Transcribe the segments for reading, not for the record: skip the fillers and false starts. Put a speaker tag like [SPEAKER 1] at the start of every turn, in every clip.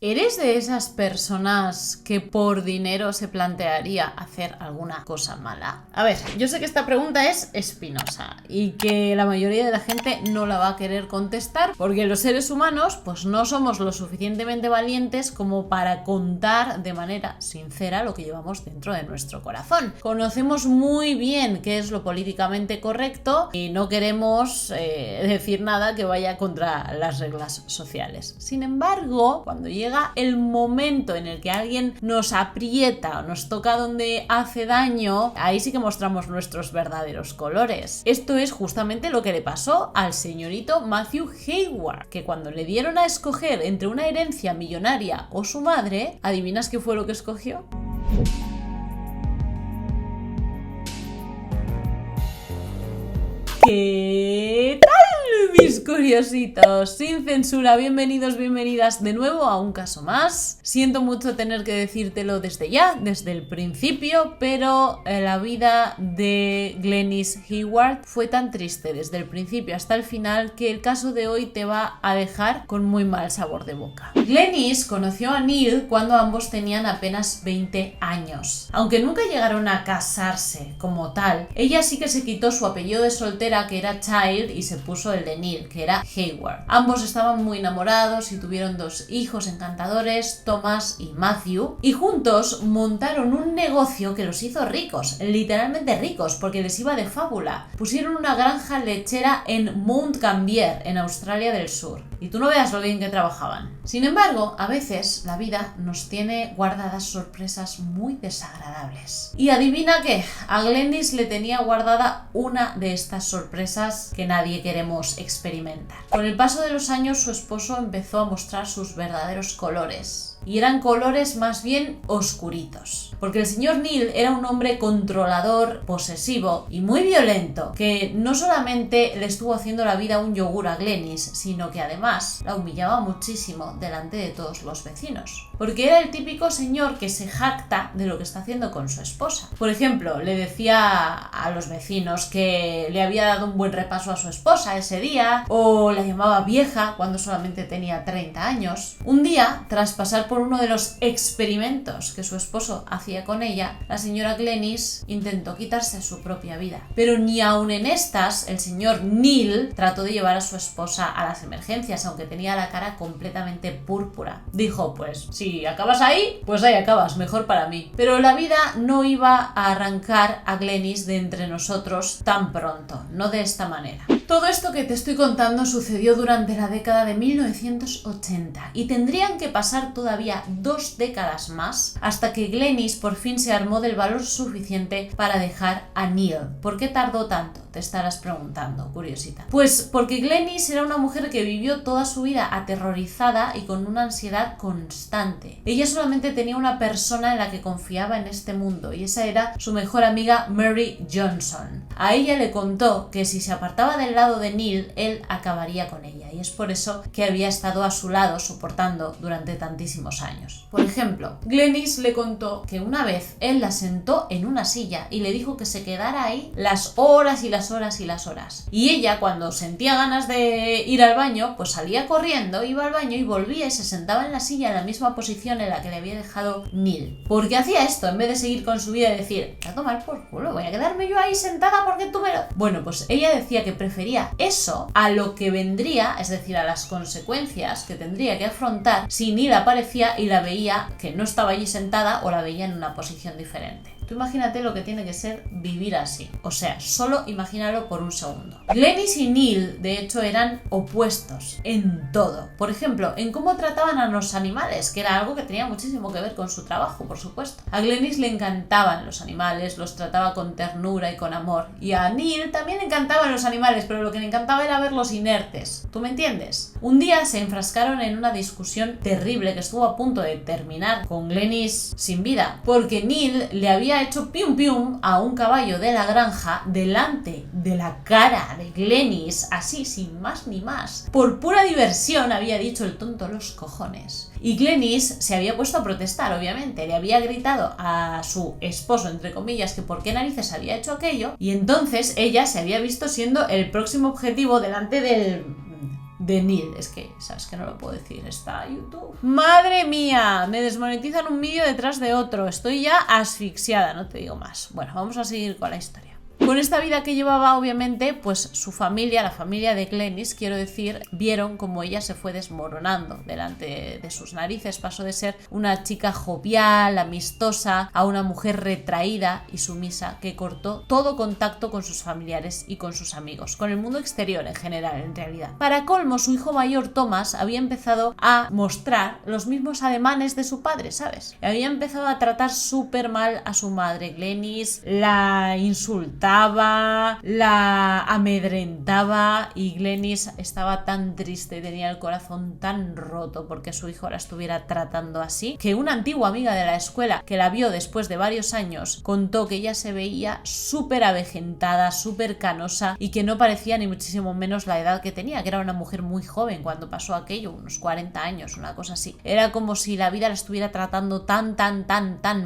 [SPEAKER 1] ¿Eres de esas personas que por dinero se plantearía hacer alguna cosa mala? A ver, yo sé que esta pregunta es espinosa y que la mayoría de la gente no la va a querer contestar porque los seres humanos pues no somos lo suficientemente valientes como para contar de manera sincera lo que llevamos dentro de nuestro corazón. Conocemos muy bien qué es lo políticamente correcto y no queremos decir nada que vaya contra las reglas sociales. Sin embargo, cuando llega el momento en el que alguien nos aprieta o nos toca donde hace daño, ahí sí que mostramos nuestros verdaderos colores. Esto es justamente lo que le pasó al señorito Matthew Hayward, que cuando le dieron a escoger entre una herencia millonaria o su madre, ¿adivinas qué fue lo que escogió? ¿Qué tal, mis curiositos? Sin censura, bienvenidos, bienvenidas de nuevo a un caso más. Siento mucho tener que decírtelo desde ya, desde el principio, pero la vida de Glenys Hayward fue tan triste desde el principio hasta el final que el caso de hoy te va a dejar con muy mal sabor de boca. Glenys conoció a Neil cuando ambos tenían apenas 20 años. Aunque nunca llegaron a casarse como tal, ella sí que se quitó su apellido de soltera, que era Child, y se puso el de Neil, que era Hayward. Ambos estaban muy enamorados y tuvieron dos hijos encantadores, Thomas y Matthew, y juntos montaron un negocio que los hizo ricos, literalmente ricos, porque les iba de fábula. Pusieron una granja lechera en Mount Gambier, en Australia del Sur, y tú no veas lo bien que trabajaban. Sin embargo, a veces la vida nos tiene guardadas sorpresas muy desagradables. Y adivina qué, a Glenys le tenía guardada una de estas sorpresas que nadie queremos experimentar. Con el paso de los años, su esposo empezó a mostrar sus verdaderos colores. Y eran colores más bien oscuritos, porque el señor Neil era un hombre controlador, posesivo y muy violento, que no solamente le estuvo haciendo la vida un yogur a Glenys, sino que además la humillaba muchísimo delante de todos los vecinos, porque era el típico señor que se jacta de lo que está haciendo con su esposa. Por ejemplo, le decía a los vecinos que le había dado un buen repaso a su esposa ese día, o la llamaba vieja cuando solamente tenía 30 años. Un día, tras pasar por uno de los experimentos que su esposo hacía con ella, la señora Glenys intentó quitarse su propia vida. Pero ni aun en estas, el señor Neil trató de llevar a su esposa a las emergencias, aunque tenía la cara completamente púrpura. Dijo, pues, si acabas ahí, pues ahí acabas, mejor para mí. Pero la vida no iba a arrancar a Glenys de entre nosotros tan pronto, no de esta manera. Todo esto que te estoy contando sucedió durante la década de 1980 y tendrían que pasar todavía 2 décadas más hasta que Glenys por fin se armó del valor suficiente para dejar a Neil. ¿Por qué tardó tanto? Te estarás preguntando, curiosita. Pues porque Glenys era una mujer que vivió toda su vida aterrorizada y con una ansiedad constante. Ella solamente tenía una persona en la que confiaba en este mundo y esa era su mejor amiga Mary Johnson. A ella le contó que si se apartaba del lado de Neil, él acabaría con ella, y es por eso que había estado a su lado soportando durante tantísimos años. Por ejemplo, Glenys le contó que una vez él la sentó en una silla y le dijo que se quedara ahí las horas y las horas y las horas. Y ella, cuando sentía ganas de ir al baño, pues salía corriendo, iba al baño y volvía y se sentaba en la silla en la misma posición en la que le había dejado Neil. Porque hacía esto en vez de seguir con su vida y decir, a tomar por culo, voy a quedarme yo ahí sentada porque tú me lo... Bueno, pues ella decía que prefería eso a lo que vendría, es decir, a las consecuencias que tendría que afrontar si Neil aparecía y la veía que no estaba allí sentada o la veía en una posición diferente. Tú imagínate lo que tiene que ser vivir así. O sea, solo imagínalo por un segundo. Glenys y Neil, de hecho, eran opuestos en todo. Por ejemplo, en cómo trataban a los animales, que era algo que tenía muchísimo que ver con su trabajo, por supuesto. A Glenys le encantaban los animales, los trataba con ternura y con amor. Y a Neil también le encantaban los animales, pero lo que le encantaba era verlos inertes. ¿Tú me entiendes? Un día se enfrascaron en una discusión terrible que estuvo a punto de terminar con Glenys sin vida, porque Neil le había hecho pium pium a un caballo de la granja delante de la cara de Glenys, así sin más ni más. Por pura diversión había dicho el tonto los cojones. Y Glenys se había puesto a protestar, obviamente. Le había gritado a su esposo, entre comillas, que por qué narices había hecho aquello. Y entonces ella se había visto siendo el próximo objetivo delante del de Neil. Es que, ¿sabes que no lo puedo decir? Está YouTube. ¡Madre mía! Me desmonetizan un vídeo detrás de otro. Estoy ya asfixiada, no te digo más. Bueno, vamos a seguir con la historia. Con esta vida que llevaba, obviamente, pues su familia, la familia de Glenys, quiero decir, vieron como ella se fue desmoronando delante de sus narices. Pasó de ser una chica jovial, amistosa, a una mujer retraída y sumisa que cortó todo contacto con sus familiares y con sus amigos, con el mundo exterior en general, en realidad. Para colmo, su hijo mayor, Thomas, había empezado a mostrar los mismos ademanes de su padre, ¿sabes? Había empezado a tratar súper mal a su madre. Glenys la insultaba, la amedrentaba y Glenys estaba tan triste, tenía el corazón tan roto porque su hijo la estuviera tratando así, que una antigua amiga de la escuela que la vio después de varios años contó que ella se veía súper avejentada, súper canosa y que no parecía ni muchísimo menos la edad que tenía, que era una mujer muy joven cuando pasó aquello, unos 40 años, una cosa así. Era como si la vida la estuviera tratando tan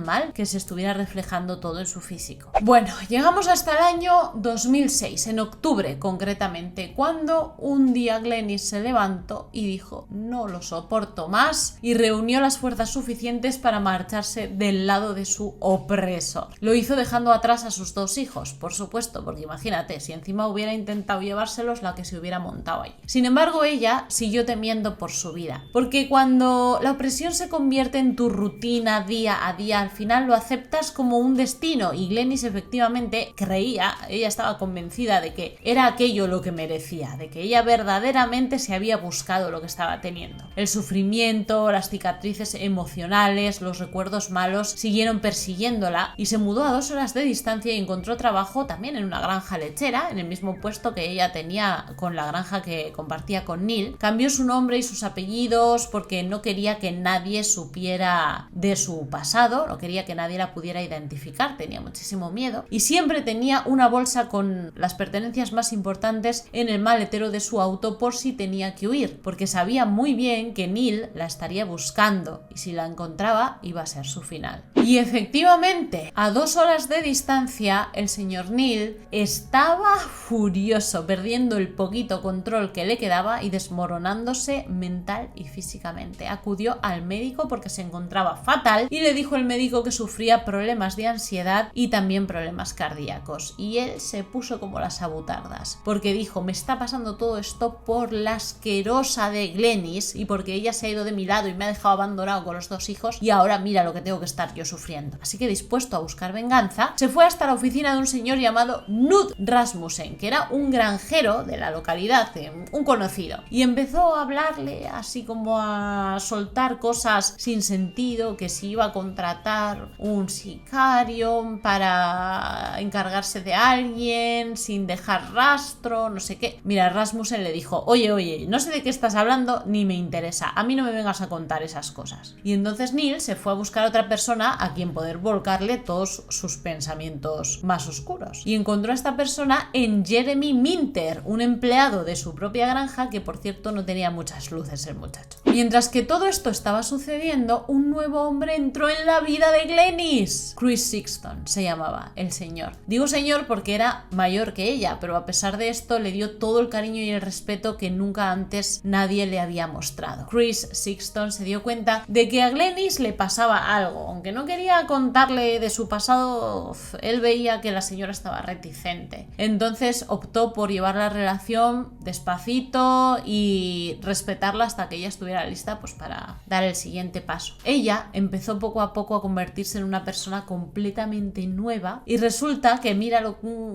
[SPEAKER 1] mal que se estuviera reflejando todo en su físico. Bueno, llegamos hasta el año 2006, en octubre concretamente, cuando un día Glenys se levantó y dijo: no lo soporto más, y reunió las fuerzas suficientes para marcharse del lado de su opresor. Lo hizo dejando atrás a sus dos hijos, por supuesto, porque imagínate, si encima hubiera intentado llevárselos, la que se hubiera montado ahí. Sin embargo, ella siguió temiendo por su vida, porque cuando la opresión se convierte en tu rutina día a día, al final lo aceptas como un destino, y Glenys efectivamente ella estaba convencida de que era aquello lo que merecía, de que ella verdaderamente se había buscado lo que estaba teniendo. El sufrimiento, las cicatrices emocionales, los recuerdos malos siguieron persiguiéndola y se mudó a 2 horas de distancia y encontró trabajo también en una granja lechera, en el mismo puesto que ella tenía con la granja que compartía con Neil. Cambió su nombre y sus apellidos porque no quería que nadie supiera de su pasado, no quería que nadie la pudiera identificar, tenía muchísimo miedo, y siempre tenía una bolsa con las pertenencias más importantes en el maletero de su auto por si tenía que huir, porque sabía muy bien que Neil la estaría buscando y si la encontraba iba a ser su final. Y efectivamente, a 2 horas de distancia, el señor Neil estaba furioso, perdiendo el poquito control que le quedaba y desmoronándose mental y físicamente. Acudió al médico porque se encontraba fatal y le dijo el médico que sufría problemas de ansiedad y también problemas cardíacos, y él se puso como las abutardas porque dijo: me está pasando todo esto por la asquerosa de Glenys y porque ella se ha ido de mi lado y me ha dejado abandonado con los 2 hijos, y ahora mira lo que tengo que estar yo sufriendo. Así que, dispuesto a buscar venganza, se fue hasta la oficina de un señor llamado Knud Rasmussen, que era un granjero de la localidad, un conocido, y empezó a hablarle así como a soltar cosas sin sentido, que si iba a contratar un sicario para encargarse de alguien sin dejar rastro, no sé qué. Mira, Rasmussen le dijo: oye, no sé de qué estás hablando ni me interesa, a mí no me vengas a contar esas cosas. Y entonces Neil se fue a buscar a otra persona a quien poder volcarle todos sus pensamientos más oscuros, y encontró a esta persona en Jeremy Minter, un empleado de su propia granja que, por cierto, no tenía muchas luces el muchacho. Mientras que todo esto estaba sucediendo, un nuevo hombre entró en la vida de Glenys. Chris Sixton se llamaba el señor. Digo señor porque era mayor que ella, pero a pesar de esto le dio todo el cariño y el respeto que nunca antes nadie le había mostrado. Chris Sixton se dio cuenta de que a Glenys le pasaba algo. Aunque no quería contarle de su pasado, él veía que la señora estaba reticente. Entonces optó por llevar la relación despacito y respetarla hasta que ella estuviera lista, pues, para dar el siguiente paso. Ella empezó poco a poco a convertirse en una persona completamente nueva, y resulta que mira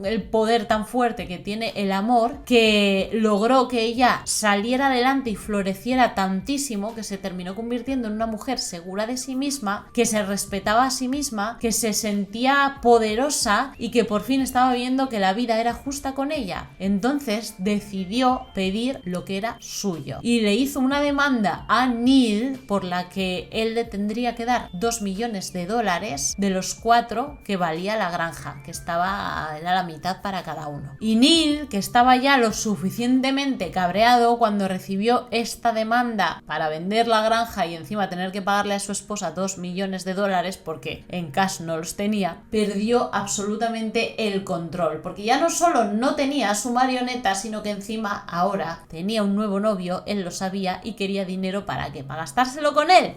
[SPEAKER 1] el poder tan fuerte que tiene el amor, que logró que ella saliera adelante y floreciera tantísimo que se terminó convirtiendo en una mujer segura de sí misma, que se respetaba a sí misma, que se sentía poderosa y que por fin estaba viendo que la vida era justa con ella. Entonces decidió pedir lo que era suyo y le hizo una demanda a Neil por la que él le tendría que dar $2 millones de los 4 que valía la granja, que estaba era la mitad para cada uno. Y Neil, que estaba ya lo suficientemente cabreado cuando recibió esta demanda para vender la granja y encima tener que pagarle a su esposa $2 millones porque en cash no los tenía, perdió absolutamente el control, porque ya no solo no tenía a su marioneta, sino que encima ahora tenía un nuevo novio, él lo sabía y quería dinero ¿para qué? ¿Para gastárselo con él?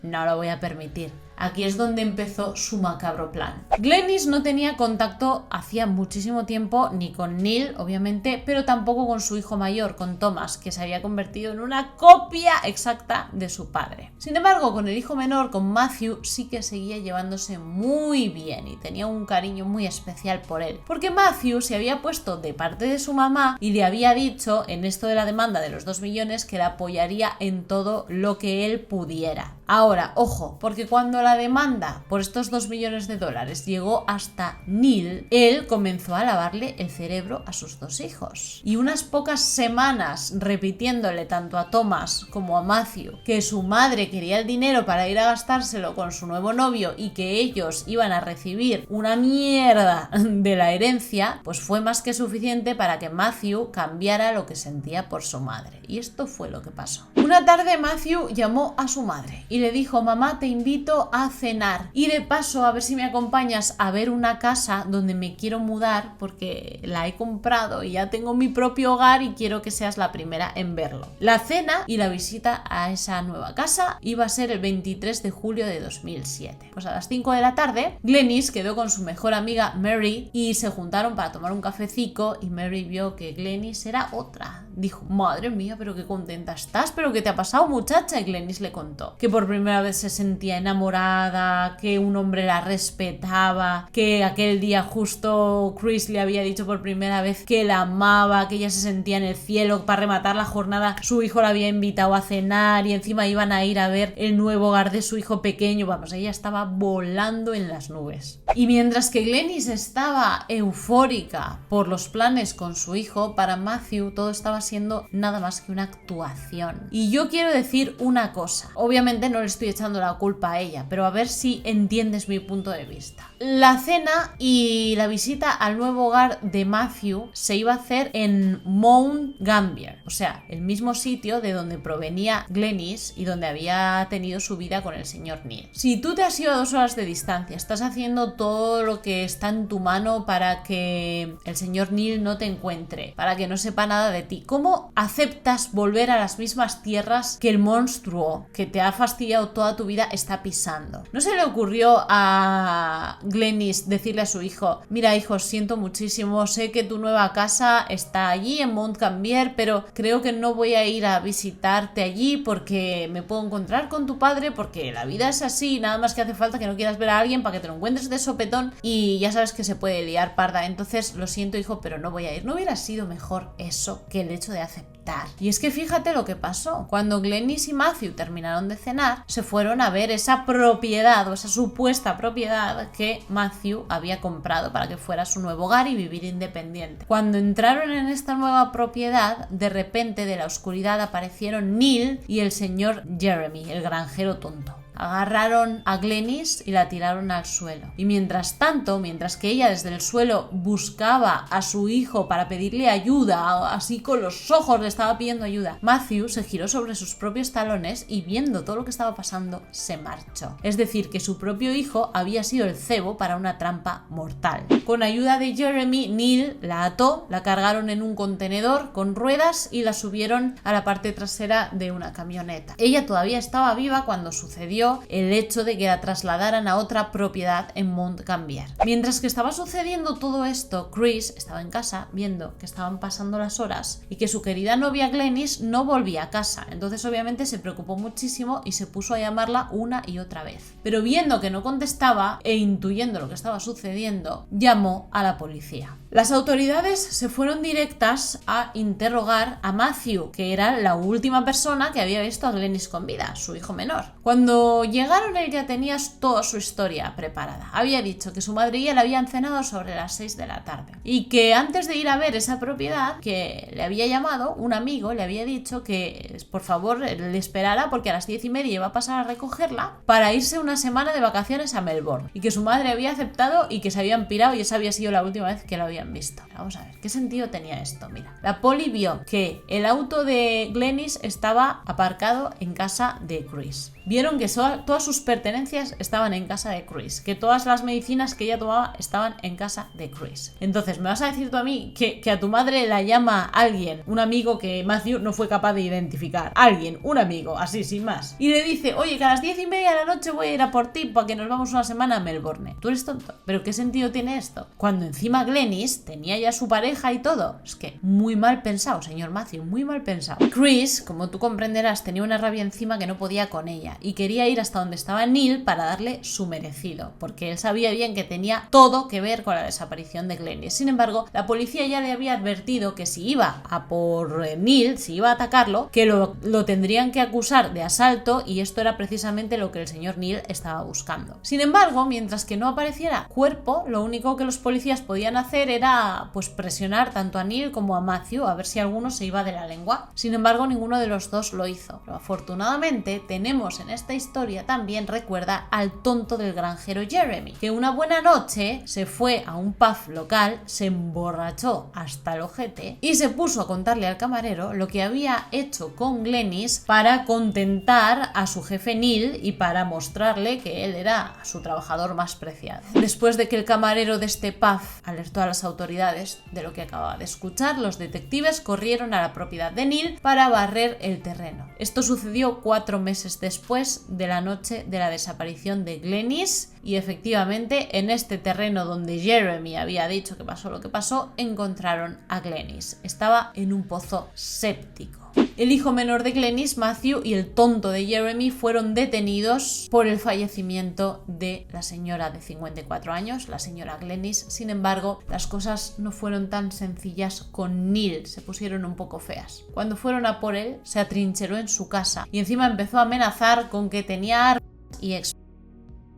[SPEAKER 1] No lo voy a permitir. Aquí es donde empezó su macabro plan. Glenys no tenía contacto hacía muchísimo tiempo ni con Neil, obviamente, pero tampoco con su hijo mayor, con Thomas, que se había convertido en una copia exacta de su padre. Sin embargo, con el hijo menor, con Matthew, sí que seguía llevándose muy bien y tenía un cariño muy especial por él. Porque Matthew se había puesto de parte de su mamá y le había dicho, en esto de la demanda de los 2 millones, que la apoyaría en todo lo que él pudiera. Ahora, ojo, porque cuando la demanda por estos $2 millones llegó hasta Neil, él comenzó a lavarle el cerebro a sus 2 hijos. Y unas pocas semanas repitiéndole tanto a Thomas como a Matthew que su madre quería el dinero para ir a gastárselo con su nuevo novio y que ellos iban a recibir una mierda de la herencia, pues fue más que suficiente para que Matthew cambiara lo que sentía por su madre. Y esto fue lo que pasó. Una tarde Matthew llamó a su madre y le dijo: mamá, te invito a cenar y de paso a ver si me acompañas a ver una casa donde me quiero mudar porque la he comprado y ya tengo mi propio hogar y quiero que seas la primera en verlo. La cena y la visita a esa nueva casa iba a ser el 23 de julio de 2007. Pues a las 5 de la tarde Glenys quedó con su mejor amiga Mary y se juntaron para tomar un cafecito y Mary vio que Glenys era otra. Dijo: madre mía, pero qué contenta estás, pero ¿qué te ha pasado, muchacha? Y Glenys le contó que por primera vez se sentía enamorada, que un hombre la respetaba, que aquel día justo Chris le había dicho por primera vez que la amaba, que ella se sentía en el cielo. Para rematar la jornada, su hijo la había invitado a cenar y encima iban a ir a ver el nuevo hogar de su hijo pequeño. Vamos, ella estaba volando en las nubes. Y mientras que Glenys estaba eufórica por los planes con su hijo, para Matthew todo estaba siendo nada más que una actuación. Y yo quiero decir una cosa, obviamente no le estoy echando la culpa a ella, pero a ver si entiendes mi punto de vista. La cena y la visita al nuevo hogar de Matthew se iba a hacer en Mount Gambier, o sea, el mismo sitio de donde provenía Glenys y donde había tenido su vida con el señor Neil. Si tú te has ido a 2 horas de distancia, estás haciendo todo lo que está en tu mano para que el señor Neil no te encuentre, para que no sepa nada de ti, ¿cómo aceptas volver a las mismas tierras que el monstruo que te ha fastidiado toda tu vida está pisando? ¿No se le ocurrió a Glenys decirle a su hijo: mira, hijo, siento muchísimo, sé que tu nueva casa está allí en Mount Gambier, pero creo que no voy a ir a visitarte allí porque me puedo encontrar con tu padre, porque la vida es así, nada más que hace falta que no quieras ver a alguien para que te lo encuentres de sopetón y ya sabes que se puede liar parda, entonces lo siento, hijo, pero no voy a ir? ¿No hubiera sido mejor eso que el hecho de aceptar? Y es que fíjate lo que pasó. Cuando Glenys y Matthew terminaron de cenar, se fueron a ver esa propiedad o esa supuesta propiedad que Matthew había comprado para que fuera su nuevo hogar y vivir independiente. Cuando entraron en esta nueva propiedad, de repente de la oscuridad aparecieron Neil y el señor Jeremy, el granjero tonto. Agarraron a Glenys y la tiraron al suelo. Y mientras tanto, mientras que ella desde el suelo buscaba a su hijo para pedirle ayuda, así con los ojos le estaba pidiendo ayuda, Matthew se giró sobre sus propios talones y viendo todo lo que estaba pasando, se marchó. Es decir, que su propio hijo había sido el cebo para una trampa mortal. Con ayuda de Jeremy, Neil la ató, la cargaron en un contenedor con ruedas y la subieron a la parte trasera de una camioneta. Ella todavía estaba viva cuando sucedió el hecho de que la trasladaran a otra propiedad en Mount Gambier. Mientras que estaba sucediendo todo esto, Chris estaba en casa viendo que estaban pasando las horas y que su querida novia Glenys no volvía a casa. Entonces obviamente se preocupó muchísimo y se puso a llamarla una y otra vez. Pero viendo que no contestaba e intuyendo lo que estaba sucediendo, llamó a la policía. Las autoridades se fueron directas a interrogar a Matthew, que era la última persona que había visto a Glenys con vida, su hijo menor. Cuando llegaron, él ya tenía toda su historia preparada. Había dicho que su madre y él habían cenado sobre las 6 de la tarde y que antes de ir a ver esa propiedad, que le había llamado un amigo, le había dicho que por favor le esperara porque a las 10:30 iba a pasar a recogerla para irse una semana de vacaciones a Melbourne, y que su madre había aceptado y que se habían pirado y esa había sido la última vez que lo habían visto. Vamos a ver, ¿qué sentido tenía esto? Mira, la poli vio que el auto de Glenys estaba aparcado en casa de Chris. Vieron que todas sus pertenencias estaban en casa de Chris, que todas las medicinas que ella tomaba estaban en casa de Chris. Entonces, ¿me vas a decir tú a mí que a tu madre la llama alguien, un amigo que Matthew no fue capaz de identificar? Alguien, un amigo, así, sin más. Y le dice, oye, que a las 10:30 de la noche voy a ir a por ti para que nos vamos una semana a Melbourne. ¿Tú eres tonto? ¿Pero qué sentido tiene esto? Cuando encima Glenys tenía ya su pareja y todo. Es que muy mal pensado, señor Matthew, muy mal pensado. Chris, como tú comprenderás, tenía una rabia encima que no podía con ella y quería ir hasta donde estaba Neil para darle su merecido, porque él sabía bien que tenía todo que ver con la desaparición de Glenys. Sin embargo, la policía ya le había advertido que si iba a por Neil, si iba a atacarlo, que lo tendrían que acusar de asalto, y esto era precisamente lo que el señor Neil estaba buscando. Sin embargo, mientras que no apareciera cuerpo, lo único que los policías podían hacer era pues presionar tanto a Neil como a Matthew a ver si alguno se iba de la lengua. Sin embargo, ninguno de los dos lo hizo. Pero afortunadamente tenemos en esta historia también, recuerda, al tonto del granjero Jeremy, que una buena noche se fue a un pub local, se emborrachó hasta el ojete y se puso a contarle al camarero lo que había hecho con Glenys para contentar a su jefe Neil y para mostrarle que él era su trabajador más preciado. Después de que el camarero de este pub alertó a las autoridades de lo que acababa de escuchar, los detectives corrieron a la propiedad de Neil para barrer el terreno. Esto sucedió 4 meses después de la noche de la desaparición de Glenys, y efectivamente en este terreno donde Jeremy había dicho que pasó lo que pasó, encontraron a Glenys. Estaba en un pozo séptico. El hijo menor de Glenys, Matthew, y el tonto de Jeremy fueron detenidos por el fallecimiento de la señora de 54 años, la señora Glenys. Sin embargo, las cosas no fueron tan sencillas con Neil, se pusieron un poco feas. Cuando fueron a por él, se atrincheró en su casa y encima empezó a amenazar con que tenía armas y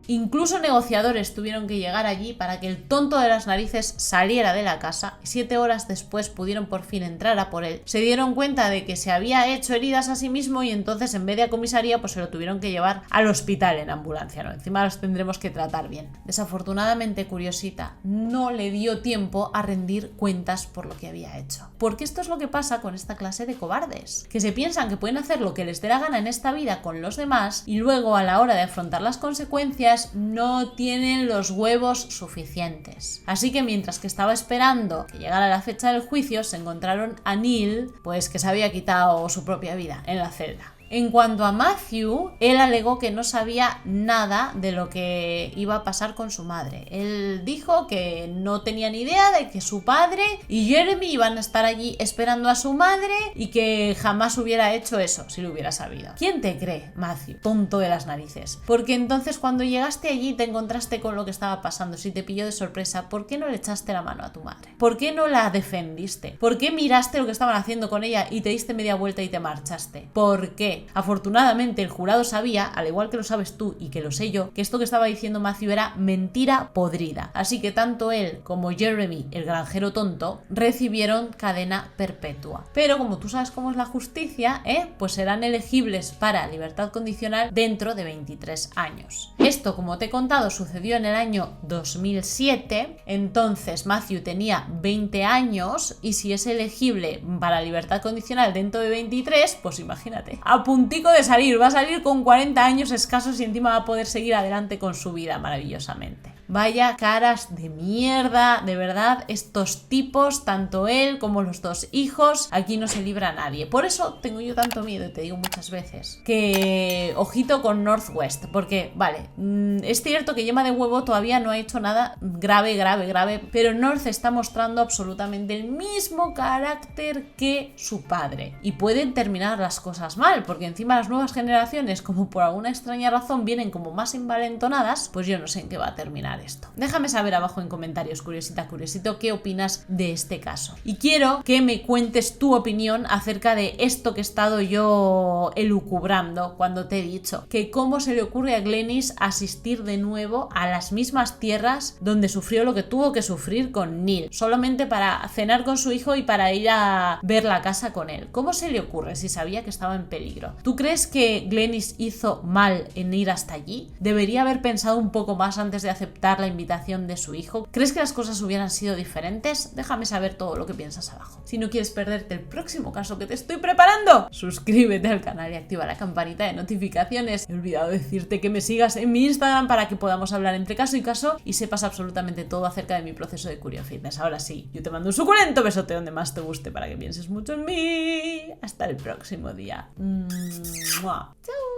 [SPEAKER 1] incluso negociadores tuvieron que llegar allí para que el tonto de las narices saliera de la casa, y 7 horas después pudieron por fin entrar a por él. Se dieron cuenta de que se había hecho heridas a sí mismo y entonces en vez de a comisaría pues se lo tuvieron que llevar al hospital en ambulancia, ¿no? Encima los tendremos que tratar bien. Desafortunadamente, Curiosita no le dio tiempo a rendir cuentas por lo que había hecho. Porque esto es lo que pasa con esta clase de cobardes, que se piensan que pueden hacer lo que les dé la gana en esta vida con los demás y luego a la hora de afrontar las consecuencias no tienen los huevos suficientes. Así que mientras que estaba esperando que llegara la fecha del juicio, se encontraron a Neil, pues que se había quitado su propia vida en la celda. En cuanto a Matthew, él alegó que no sabía nada de lo que iba a pasar con su madre. Él dijo que no tenía ni idea de que su padre y Jeremy iban a estar allí esperando a su madre y que jamás hubiera hecho eso si lo hubiera sabido. ¿Quién te cree, Matthew? Tonto de las narices. Porque entonces cuando llegaste allí te encontraste con lo que estaba pasando. Si te pilló de sorpresa, ¿por qué no le echaste la mano a tu madre? ¿Por qué no la defendiste? ¿Por qué miraste lo que estaban haciendo con ella y te diste media vuelta y te marchaste? ¿Por qué? Afortunadamente el jurado sabía, al igual que lo sabes tú y que lo sé yo, que esto que estaba diciendo Matthew era mentira podrida. Así que tanto él como Jeremy, el granjero tonto, recibieron cadena perpetua. Pero como tú sabes cómo es la justicia, pues serán elegibles para libertad condicional dentro de 23 años. Esto, como te he contado, sucedió en el año 2007, entonces Matthew tenía 20 años y si es elegible para libertad condicional dentro de 23, pues imagínate, a puntico de salir, va a salir con 40 años escasos y encima va a poder seguir adelante con su vida maravillosamente. Vaya caras de mierda, de verdad, estos tipos, tanto él como los dos hijos, aquí no se libra a nadie. Por eso tengo yo tanto miedo, y te digo muchas veces, que ojito con Northwest, porque, vale, es cierto que Yema de Huevo todavía no ha hecho nada grave, pero North está mostrando absolutamente el mismo carácter que su padre. Y pueden terminar las cosas mal, porque encima las nuevas generaciones, como por alguna extraña razón vienen como más envalentonadas, pues yo no sé en qué va a terminar esto? Déjame saber abajo en comentarios, curiosita, curiosito, qué opinas de este caso. Y quiero que me cuentes tu opinión acerca de esto que he estado yo elucubrando cuando te he dicho que cómo se le ocurre a Glenys asistir de nuevo a las mismas tierras donde sufrió lo que tuvo que sufrir con Neil, solamente para cenar con su hijo y para ir a ver la casa con él. ¿Cómo se le ocurre si sabía que estaba en peligro? ¿Tú crees que Glenys hizo mal en ir hasta allí? ¿Debería haber pensado un poco más antes de aceptar la invitación de su hijo? ¿Crees que las cosas hubieran sido diferentes? Déjame saber todo lo que piensas abajo. Si no quieres perderte el próximo caso que te estoy preparando, suscríbete al canal y activa la campanita de notificaciones. He olvidado decirte que me sigas en mi Instagram para que podamos hablar entre caso y caso y sepas absolutamente todo acerca de mi proceso de Curio Fitness. Ahora sí, yo te mando un suculento besote donde más te guste para que pienses mucho en mí. Hasta el próximo día. ¡Mua! ¡Chao!